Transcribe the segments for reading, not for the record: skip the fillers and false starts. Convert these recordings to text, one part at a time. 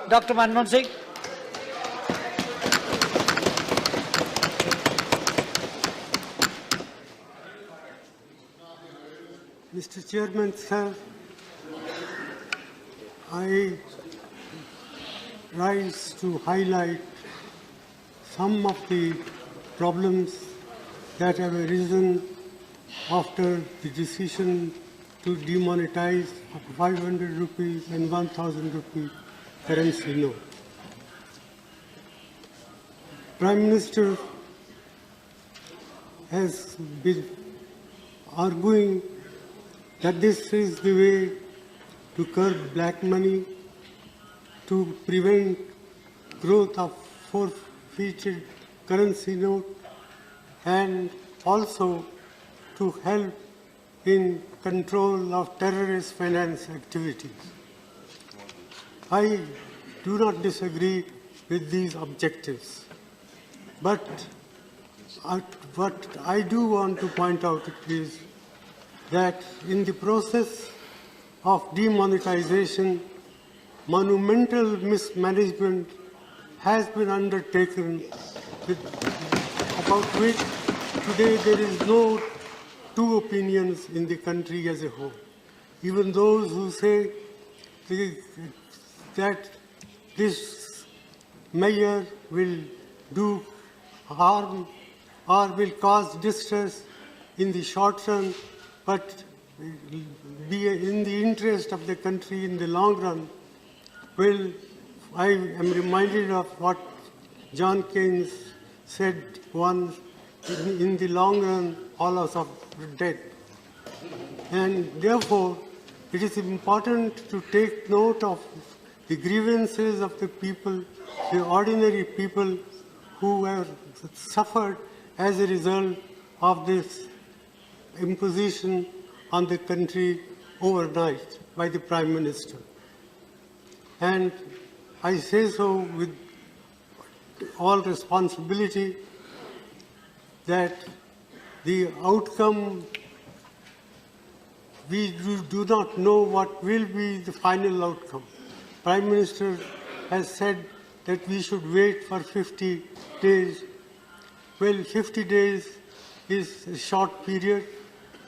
Dr. Manmohan Singh. Mr. Chairman, sir, I rise to highlight some of the problems that have arisen after the decision to demonetize 500 rupees and 1000 rupee currency note. Prime Minister has been arguing that this is the way to curb black money, to prevent growth of forfeited currency note, and also to help in control of terrorist finance activities. I do not disagree with these objectives, but what I do want to point out is that in the process of demonetization, monumental mismanagement has been undertaken, about which today there is no two opinions in the country as a whole. Even those who say that this measure will do harm or will cause distress in the short run, but be in the interest of the country in the long run. Well, I am reminded of what John Keynes said once, in the long run, all of us are dead. And therefore, it is important to take note of the grievances of the people, the ordinary people who have suffered as a result of this imposition on the country overnight by the Prime Minister. And I say so with all responsibility that the outcome, we do not know what will be the final outcome. Prime Minister has said that we should wait for 50 days. Well, 50 days is a short period,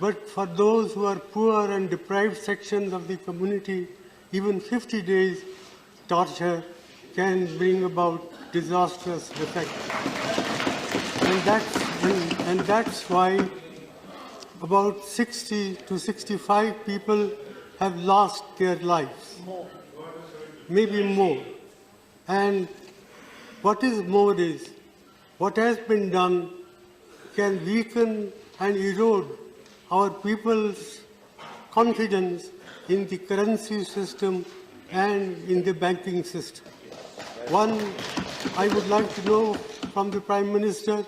but for those who are poor and deprived sections of the community, even 50 days torture can bring about disastrous effects. And that's why about 60 to 65 people have lost their lives, maybe more. And what is more is, what has been done can weaken and erode our people's confidence in the currency system and in the banking system. One, I would like to know from the Prime Minister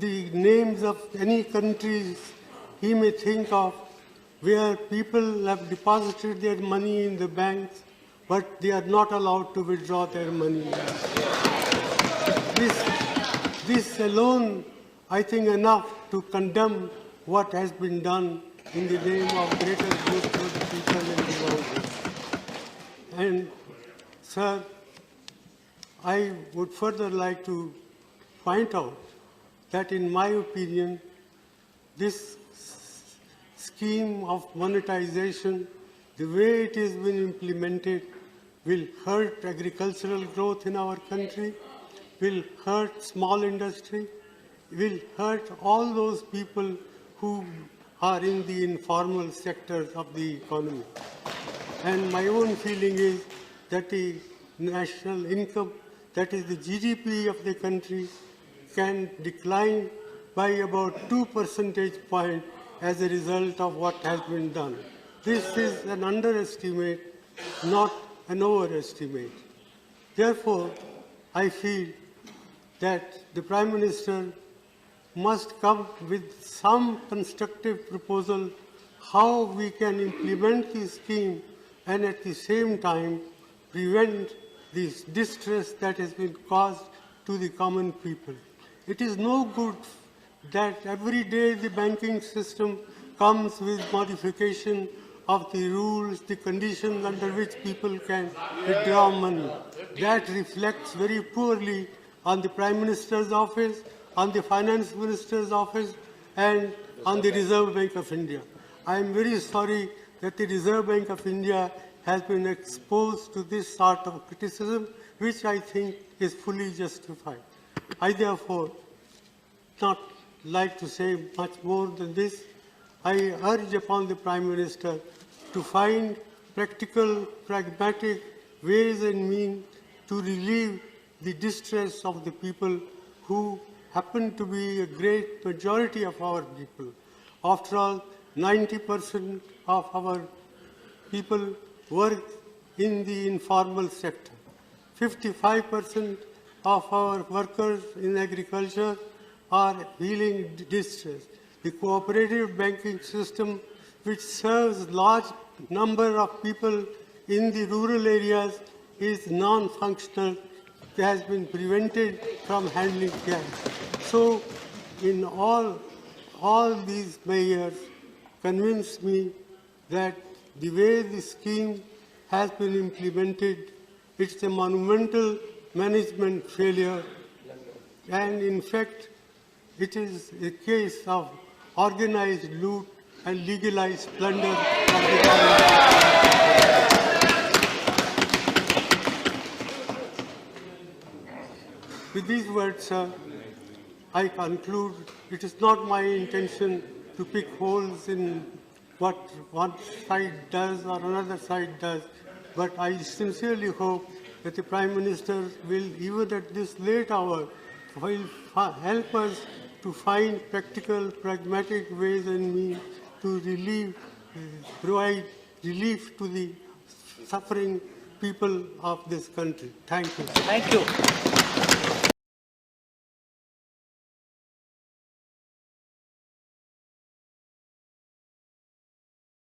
the names of any countries he may think of where people have deposited their money in the banks, but they are not allowed to withdraw their money. This alone, I think, enough to condemn what has been done in the name of greater good for the people in the world. And, sir, I would further like to point out that, in my opinion, this scheme of monetization, the way it has been implemented, will hurt agricultural growth in our country, will hurt small industry, will hurt all those people who are in the informal sectors of the economy. And my own feeling is that the national income, that is the GDP of the country, can decline by about 2 percentage points as a result of what has been done. This is an underestimate, not an overestimate. Therefore, I feel that the Prime Minister must come with some constructive proposal how we can implement this scheme and at the same time prevent this distress that has been caused to the common people. It is no good that every day the banking system comes with modification of the rules, the conditions under which people can withdraw money. That reflects very poorly on the Prime Minister's office, on the Finance Minister's office, and on the Reserve Bank of India. I am very sorry that the Reserve Bank of India has been exposed to this sort of criticism, which I think is fully justified. I therefore not like to say much more than this. I urge upon the Prime Minister to find practical, pragmatic ways and means to relieve the distress of the people who happen to be a great majority of our people. After all, 90% of our people work in the informal sector. 55% of our workers in agriculture are feeling distress. The cooperative banking system, which serves large number of people in the rural areas, is non-functional, has been prevented from handling cash. So, in all these measures convince me that the way the scheme has been implemented, it's a monumental management failure, and in fact, it is a case of organized loot and legalized plunder of the government. With these words, sir, I conclude it is not my intention to pick holes in what one side does or another side does, but I sincerely hope that the Prime Minister will, even at this late hour, will help us to find practical, pragmatic ways and means to provide relief to the suffering people of this country. Thank you. Thank you.